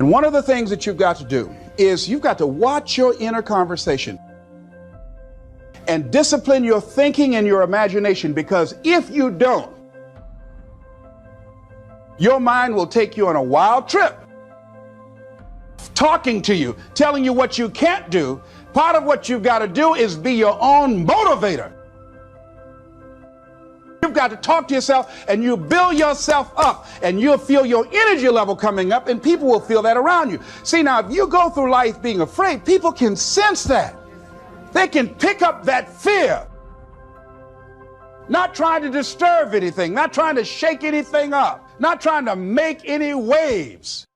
And one of the things that you've got to do is you've got to watch your inner conversation and discipline your thinking and your imagination, because if you don't, your mind will take you on a wild trip, talking to you, telling you what you can't do. Part of what you've got to do is be your own motivator. You've got to talk to yourself, and you build yourself up, and you'll feel your energy level coming up, and people will feel that around you. See, now, if you go through life being afraid, people can sense that. They can pick up that fear. Not trying to disturb anything, not trying to shake anything up, not trying to make any waves.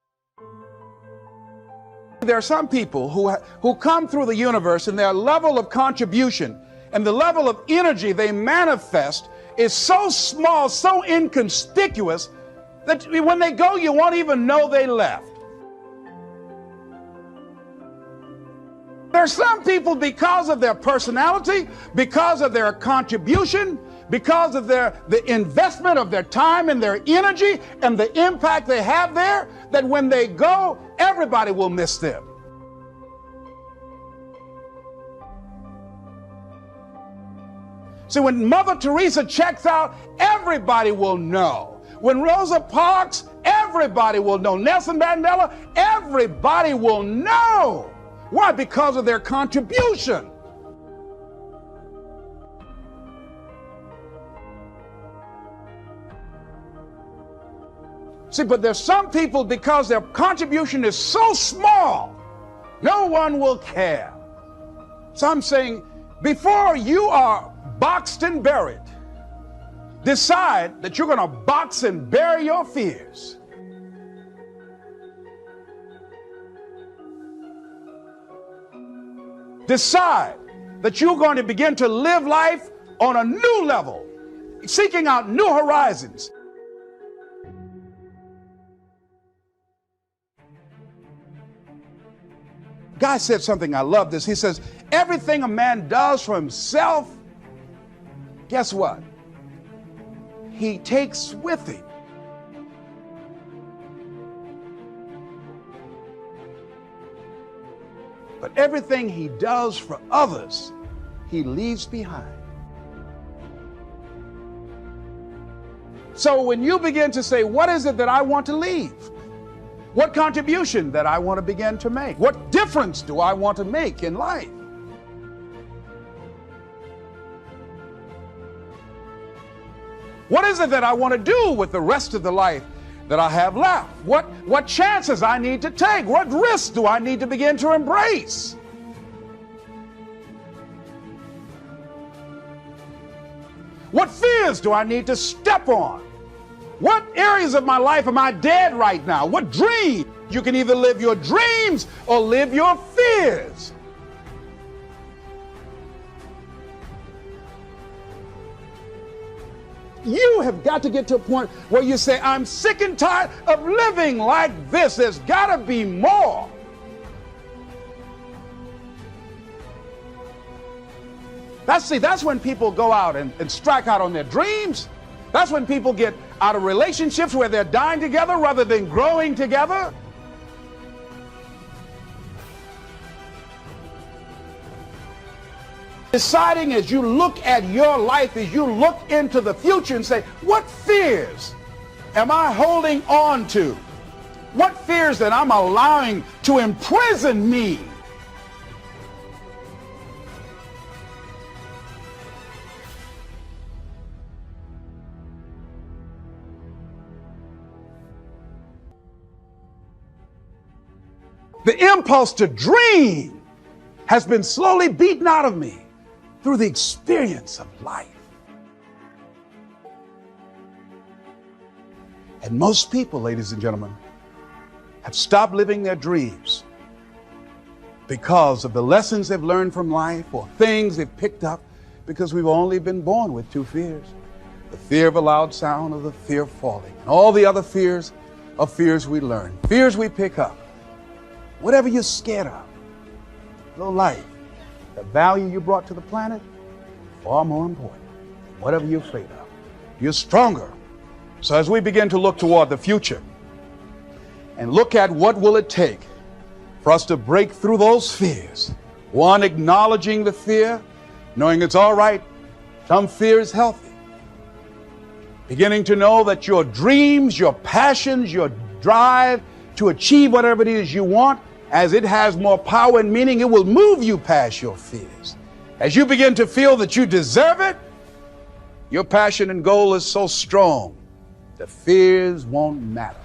There are some people who come through the universe, and their level of contribution and the level of energy they manifest is so small, so inconspicuous, that when they go, you won't even know they left. There are some people, because of their personality, because of their contribution, because of the investment of their time and their energy and the impact they have there, that when they go, everybody will miss them. See, when Mother Teresa checks out, everybody will know. When Rosa Parks, everybody will know. Nelson Mandela, everybody will know. Why? Because of their contribution. See, but there's some people, because their contribution is so small, no one will care. So I'm saying, before you are boxed and buried, decide that you're going to box and bury your fears. Decide that you're going to begin to live life on a new level, seeking out new horizons. Guy said something, I love this. He says, everything a man does for himself, guess what? He takes with him. But everything he does for others, he leaves behind. So when you begin to say, what is it that I want to leave? What contribution that I want to begin to make? What difference do I want to make in life? What is it that I want to do with the rest of the life that I have left? What chances I need to take? What risks do I need to begin to embrace? What fears do I need to step on? What areas of my life am I dead right now? What dream? You can either live your dreams or live your fears. You have got to get to a point where you say, I'm sick and tired of living like this. There's got to be more. That's when people go out and strike out on their dreams. That's when people get out of relationships where they're dying together rather than growing together. Deciding as you look at your life, as you look into the future and say, what fears am I holding on to? What fears that I'm allowing to imprison me? The impulse to dream has been slowly beaten out of me through the experience of life. And most people, ladies and gentlemen, have stopped living their dreams because of the lessons they've learned from life or things they've picked up, because we've only been born with two fears: the fear of a loud sound or the fear of falling. And all the other fears are fears we learn, fears we pick up. Whatever you're scared of, your life, the value you brought to the planet, far more important than whatever you're afraid of. You're stronger. So as we begin to look toward the future and look at what will it take for us to break through those fears. One, acknowledging the fear, knowing it's all right. Some fear is healthy. Beginning to know that your dreams, your passions, your drive to achieve whatever it is you want, as it has more power and meaning, it will move you past your fears. As you begin to feel that you deserve it, your passion and goal is so strong, the fears won't matter.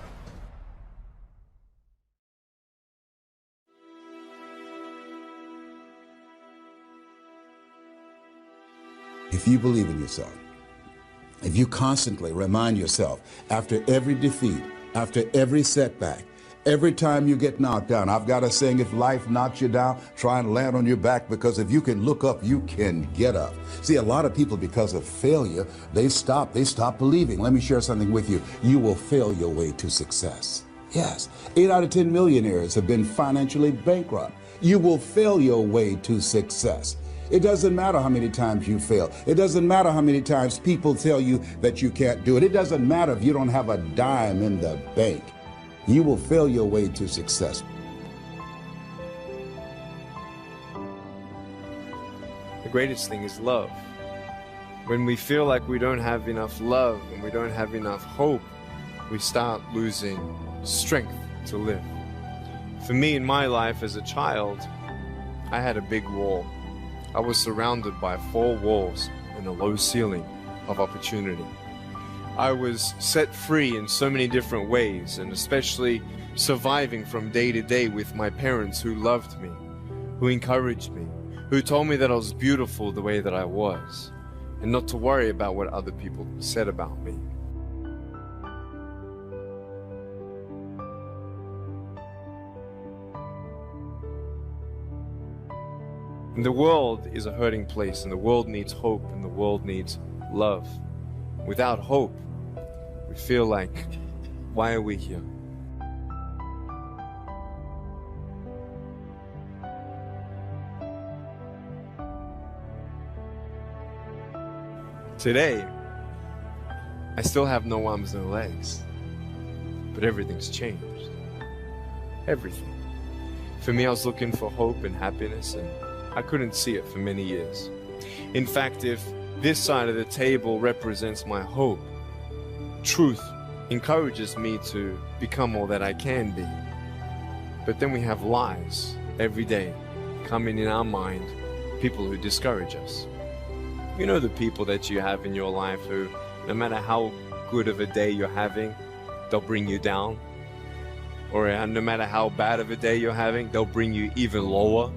If you believe in yourself, if you constantly remind yourself after every defeat, after every setback, every time you get knocked down, I've got a saying, if life knocks you down, try and land on your back, because if you can look up, you can get up. See, a lot of people, because of failure, they stop believing. Let me share something with you. You will fail your way to success. Yes, 8 out of 10 millionaires have been financially bankrupt. You will fail your way to success. It doesn't matter how many times you fail. It doesn't matter how many times people tell you that you can't do it. It doesn't matter if you don't have a dime in the bank. You will fail your way to success. The greatest thing is love. When we feel like we don't have enough love and we don't have enough hope, we start losing strength to live. For me, in my life as a child, I had a big wall. I was surrounded by 4 walls and a low ceiling of opportunity. I was set free in so many different ways, and especially surviving from day to day with my parents who loved me, who encouraged me, who told me that I was beautiful the way that I was, and not to worry about what other people said about me. And the world is a hurting place, and the world needs hope, and the world needs love. Without hope, we feel like, why are we here? Today, I still have no arms, no legs, but everything's changed. Everything. For me, I was looking for hope and happiness, and I couldn't see it for many years. In fact, if this side of the table represents my hope, truth encourages me to become all that I can be. But then we have lies every day coming in our mind, people who discourage us. You know the people that you have in your life who, no matter how good of a day you're having, they'll bring you down. Or no matter how bad of a day you're having, they'll bring you even lower.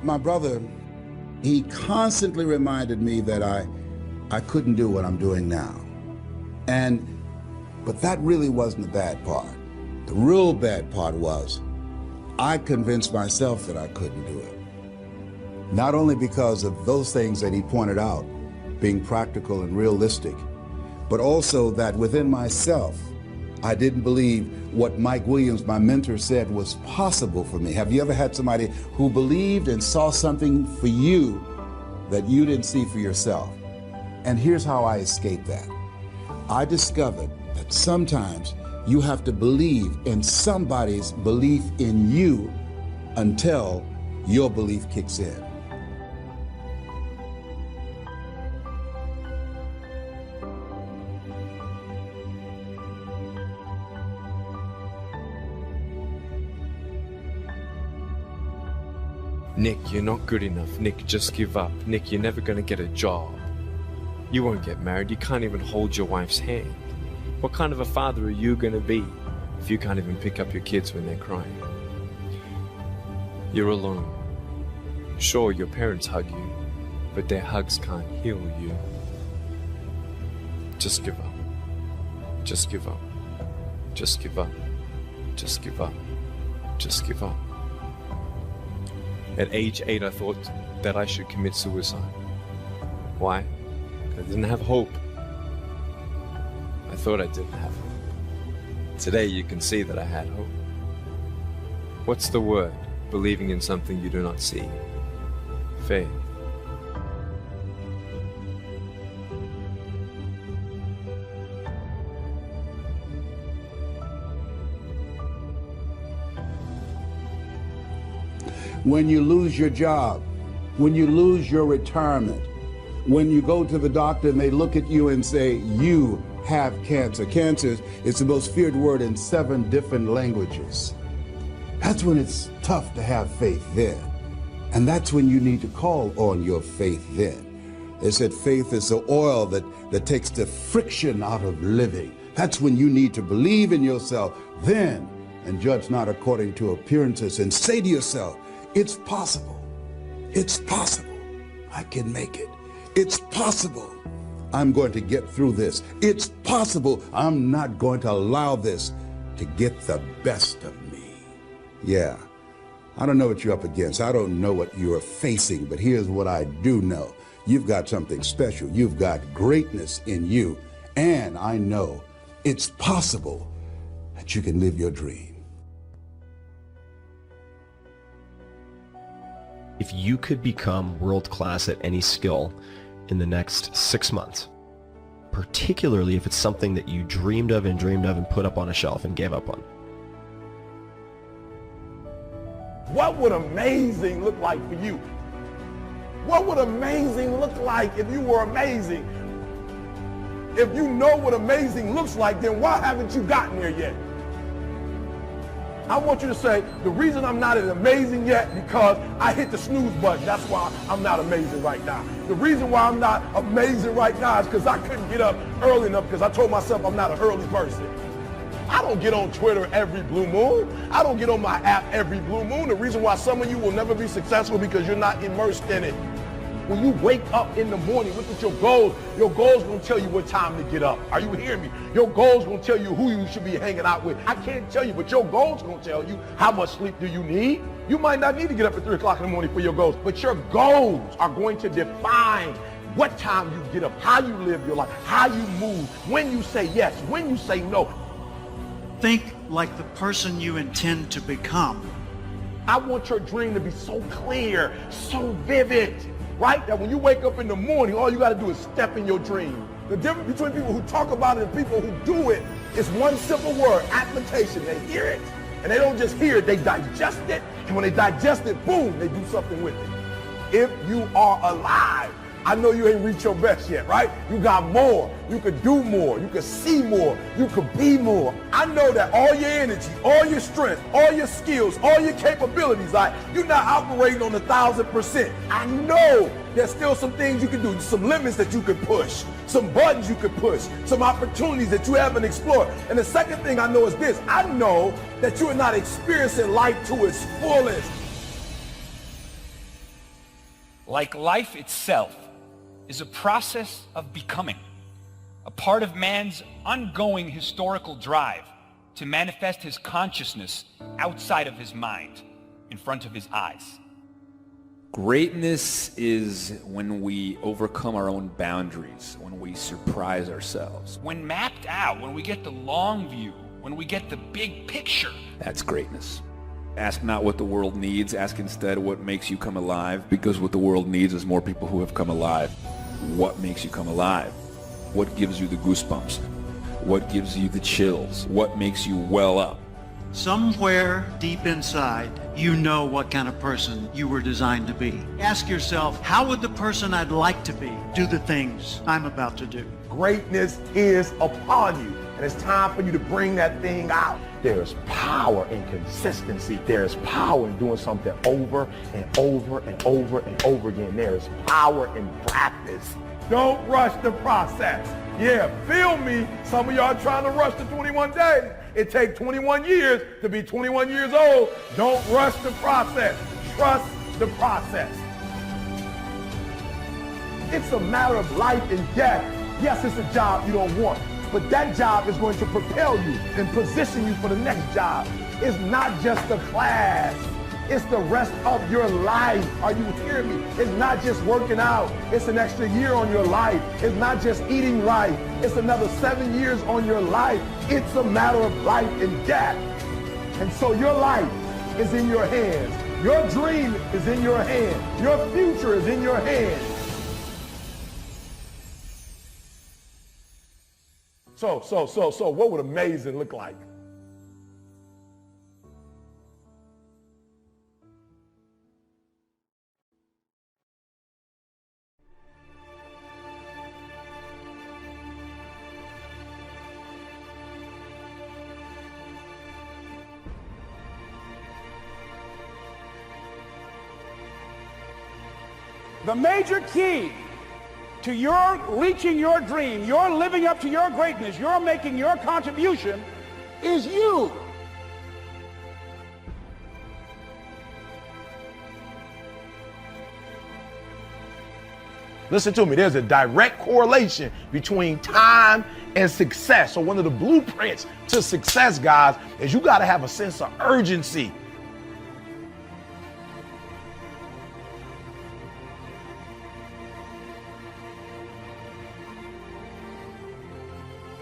My brother, he constantly reminded me that I couldn't do what I'm doing now. But that really wasn't the bad part. The real bad part was I convinced myself that I couldn't do it. Not only because of those things that he pointed out, being practical and realistic, but also that within myself, I didn't believe what Mike Williams, my mentor, said was possible for me. Have you ever had somebody who believed and saw something for you that you didn't see for yourself? And here's how I escaped that. I discovered that sometimes you have to believe in somebody's belief in you until your belief kicks in. Nick, you're not good enough. Nick, just give up. Nick, you're never gonna get a job. You won't get married. You can't even hold your wife's hand. What kind of a father are you gonna be if you can't even pick up your kids when they're crying? You're alone. Sure, your parents hug you, but their hugs can't heal you. Just give up. Just give up. Just give up. Just give up. Just give up. At age 8, I thought that I should commit suicide. Why? Because I didn't have hope. I thought I didn't have hope. Today you can see that I had hope. What's the word? Believing in something you do not see. Faith. When you lose your job, when you lose your retirement, when you go to the doctor and they look at you and say, you have cancer. Cancer is the most feared word in 7 different languages. That's when it's tough to have faith then. And that's when you need to call on your faith then. They said faith is the oil that takes the friction out of living. That's when you need to believe in yourself then and judge not according to appearances and say to yourself, it's possible. It's possible. I can make it. It's possible. I'm going to get through this. It's possible. I'm not going to allow this to get the best of me. Yeah, I don't know what you're up against. I don't know what you're facing, but here's what I do know. You've got something special. You've got greatness in you. And I know it's possible that you can live your dream. If you could become world-class at any skill in the next 6 months, particularly if it's something that you dreamed of and put up on a shelf and gave up on. What would amazing look like for you? What would amazing look like if you were amazing? If you know what amazing looks like, then why haven't you gotten there yet? I want you to say, the reason I'm not as amazing yet because I hit the snooze button. That's why I'm not amazing right now. The reason why I'm not amazing right now is because I couldn't get up early enough because I told myself I'm not an early person. I don't get on Twitter every blue moon. I don't get on my app every blue moon. The reason why some of you will never be successful because you're not immersed in it. When you wake up in the morning, look at your goals going to tell you what time to get up. Are you hearing me? Your goals going to tell you who you should be hanging out with. I can't tell you, but your goals going to tell you how much sleep do you need. You might not need to get up at 3 o'clock in the morning for your goals, but your goals are going to define what time you get up, how you live your life, how you move, when you say yes, when you say no. Think like the person you intend to become. I want your dream to be so clear, so vivid. Right? That when you wake up in the morning, all you got to do is step in your dream. The difference between people who talk about it and people who do it is one simple word, application. They hear it, and they don't just hear it, they digest it. And when they digest it, boom, they do something with it. If you are alive, I know you ain't reached your best yet, right? You got more. You could do more. You could see more. You could be more. I know that all your energy, all your strength, all your skills, all your capabilities, you're not operating on 1,000%. I know there's still some things you can do, some limits that you can push, some buttons you can push, some opportunities that you haven't explored. And the second thing I know is this. I know that you are not experiencing life to its fullest. Like life itself is a process of becoming, a part of man's ongoing historical drive to manifest his consciousness outside of his mind, in front of his eyes. Greatness is when we overcome our own boundaries, when we surprise ourselves. When mapped out, when we get the long view, when we get the big picture. That's greatness. Ask not what the world needs, ask instead what makes you come alive, because what the world needs is more people who have come alive. What makes you come alive? What gives you the goosebumps? What gives you the chills? What makes you well up? Somewhere deep inside, you know what kind of person you were designed to be. Ask yourself, how would the person I'd like to be do the things I'm about to do? Greatness is upon you, and it's time for you to bring that thing out. There's power in consistency. There's power in doing something over and over and over and over again. There's power in practice. Don't rush the process. Yeah, feel me. Some of y'all are trying to rush the 21 days. It takes 21 years to be 21 years old. Don't rush the process. Trust the process. It's a matter of life and death. Yes, it's a job you don't want, but that job is going to propel you and position you for the next job. It's not just a class. It's the rest of your life. Are you hearing me? It's not just working out. It's an extra year on your life. It's not just eating right. It's another 7 years on your life. It's a matter of life and death. And so your life is in your hands. Your dream is in your hand. Your future is in your hands. So, what would amazing look like? The major key to your reaching your dream, your living up to your greatness, your making your contribution is you. Listen to me, there's a direct correlation between time and success. So one of the blueprints to success, guys, is you got to have a sense of urgency.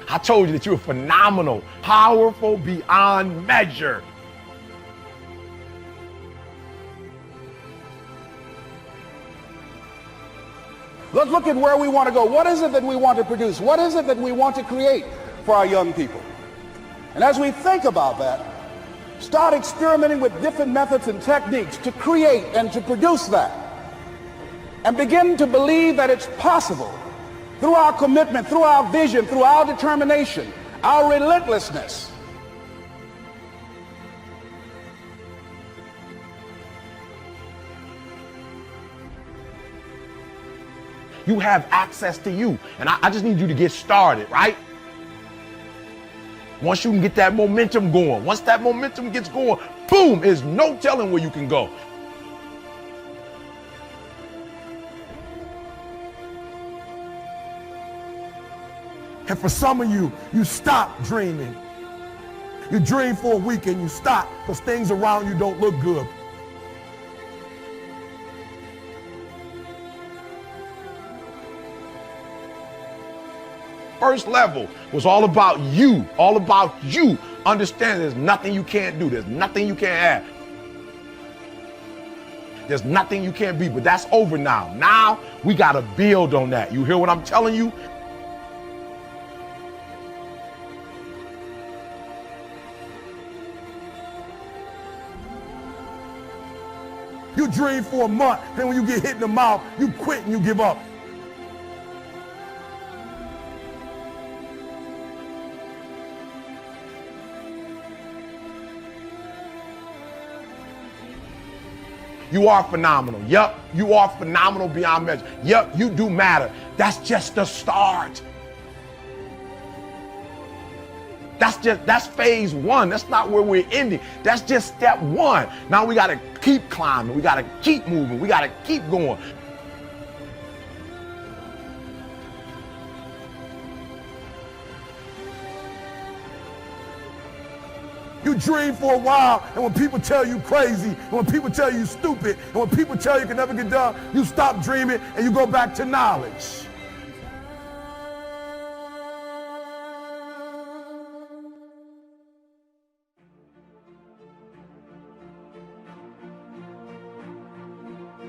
I told you that you're phenomenal, powerful beyond measure. Let's look at where we want to go. What is it that we want to produce? What is it that we want to create for our young people? And as we think about that, start experimenting with different methods and techniques to create and to produce that. And begin to believe that it's possible through our commitment, through our vision, through our determination, our relentlessness. You have access to you. And I just need you to get started, right? Once you can get that momentum going, once that momentum gets going, boom, there's no telling where you can go. And for some of you, you stop dreaming. You dream for a week and you stop because things around you don't look good. First level was all about you understand there's nothing you can't do, there's nothing you can't have, there's nothing you can't be, but that's over now. Now we got to build on that. You hear what I'm telling you? You dream for a month, then when you get hit in the mouth, you quit and you give up. You are phenomenal. Yup, you are phenomenal beyond measure. Yup, you do matter. That's just the start. That's phase one. That's not where we're ending. That's just step one. Now we got to keep climbing. We got to keep moving. We got to keep going. You dream for a while, and when people tell you crazy, and when people tell you stupid, and when people tell you can never get done, you stop dreaming and you go back to knowledge.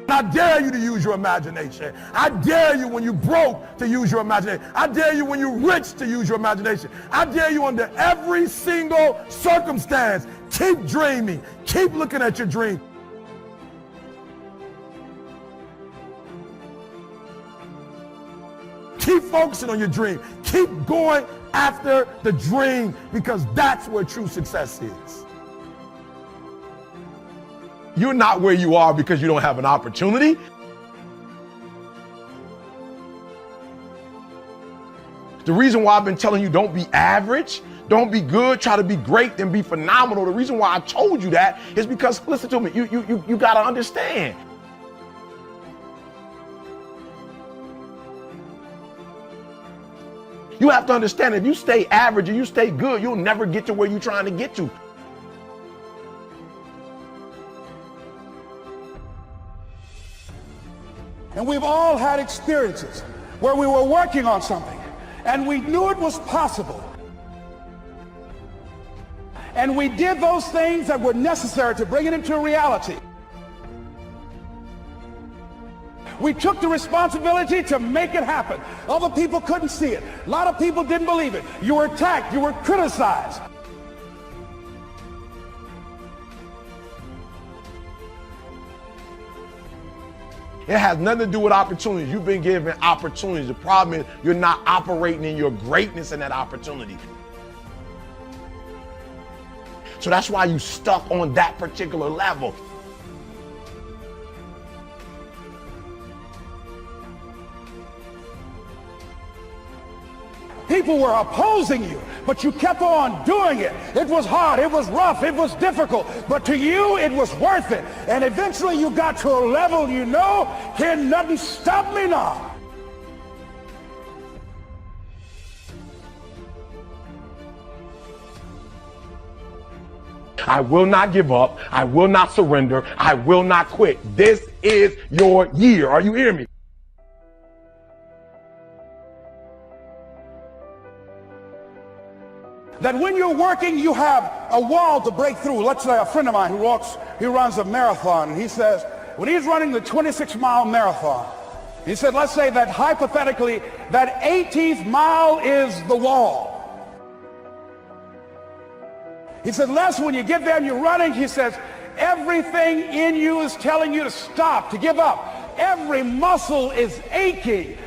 I dare you to use your imagination. I dare you when you're broke to use your imagination. I dare you when you're rich to use your imagination. I dare you under every single circumstance. Keep dreaming. Keep looking at your dream. Keep focusing on your dream. Keep going after the dream because that's where true success is. You're not where you are because you don't have an opportunity. The reason why I've been telling you don't be average, don't be good, try to be great, then be phenomenal. The reason why I told you that is because, listen to me, you got to understand. You have to understand if you stay average and you stay good, you'll never get to where you're trying to get to. And we've all had experiences where we were working on something and we knew it was possible. And we did those things that were necessary to bring it into reality. We took the responsibility to make it happen. Other people couldn't see it. A lot of people didn't believe it. You were attacked. You were criticized. It has nothing to do with opportunities. You've been given opportunities. The problem is you're not operating in your greatness in that opportunity. So that's why you stuck on that particular level. People were opposing you, but you kept on doing it. It was hard, it was rough, it was difficult, but to you it was worth it. And eventually you got to a level you know, can nothing stop me now. I will not give up. I will not surrender. I will not quit. This is your year. Are you hearing me? That when you're working, you have a wall to break through. Let's say a friend of mine he runs a marathon, and he says, when he's running the 26-mile marathon, he said, let's say that hypothetically, that 18th mile is the wall. He said, Les, when you get there and you're running, he says, everything in you is telling you to stop, to give up. Every muscle is aching.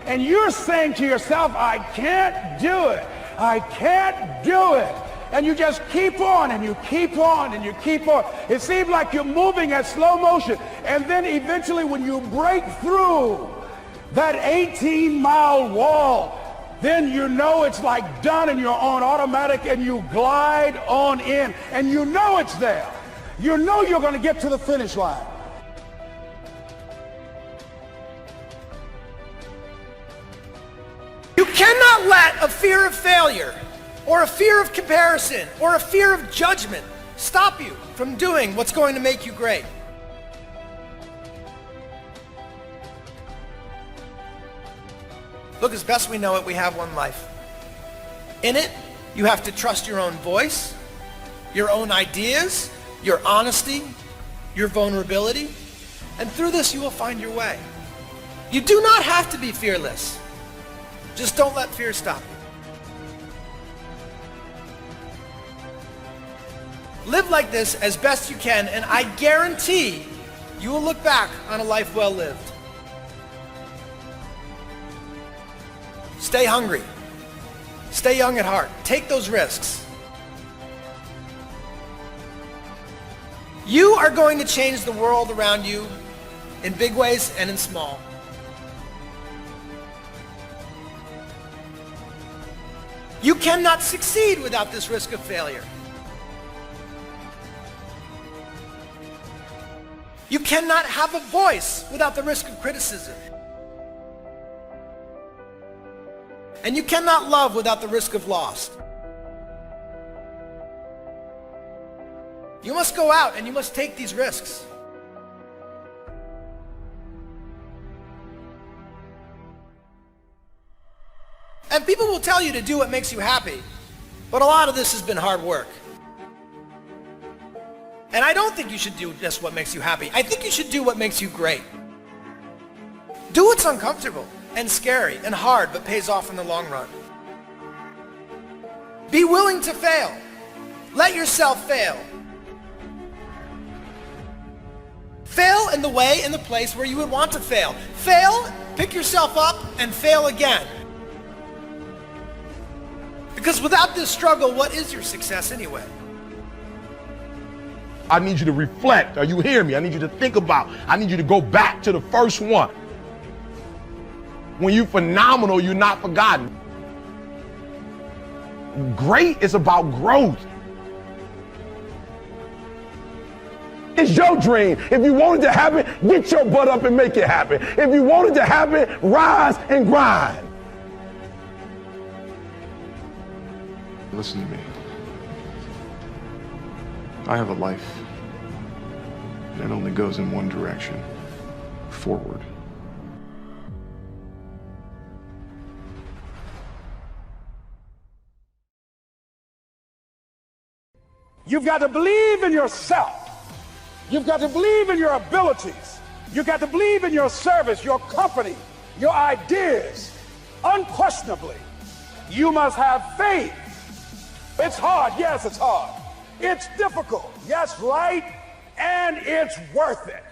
And you're saying to yourself, I can't do it. I can't do it. And you just keep on and you keep on and you keep on. It seems like you're moving at slow motion. And then eventually when you break through that 18-mile wall, then you know it's like done and you're on automatic and you glide on in. And you know it's there. You know you're going to get to the finish line. You cannot let a fear of failure or a fear of comparison or a fear of judgment stop you from doing what's going to make you great. Look, as best we know it, we have one life. In it, you have to trust your own voice, your own ideas, your honesty, your vulnerability, and through this you will find your way. You do not have to be fearless. Just don't let fear stop you. Live like this as best you can, and I guarantee you will look back on a life well lived. Stay hungry. Stay young at heart. Take those risks. You are going to change the world around you in big ways and in small. You cannot succeed without this risk of failure. You cannot have a voice without the risk of criticism. And you cannot love without the risk of loss. You must go out and you must take these risks. And people will tell you to do what makes you happy, but a lot of this has been hard work. And I don't think you should do just what makes you happy. I think you should do what makes you great. Do what's uncomfortable and scary and hard, but pays off in the long run. Be willing to fail. Let yourself fail. Fail in the way and the place where you would want to fail. Fail, pick yourself up, and fail again. Because without this struggle, what is your success anyway? I need you to reflect. Are you hearing me? I need you to think about. I need you to go back to the first one. When you're phenomenal, you're not forgotten. Great is about growth. It's your dream. If you want it to happen, get your butt up and make it happen. If you want it to happen, rise and grind. Listen to me. I have a life, and it only goes in one direction, forward. You've got to believe in yourself. You've got to believe in your abilities. You've got to believe in your service, your company, your ideas. Unquestionably, you must have faith. It's hard. Yes, it's hard. It's difficult. Yes, right. And it's worth it.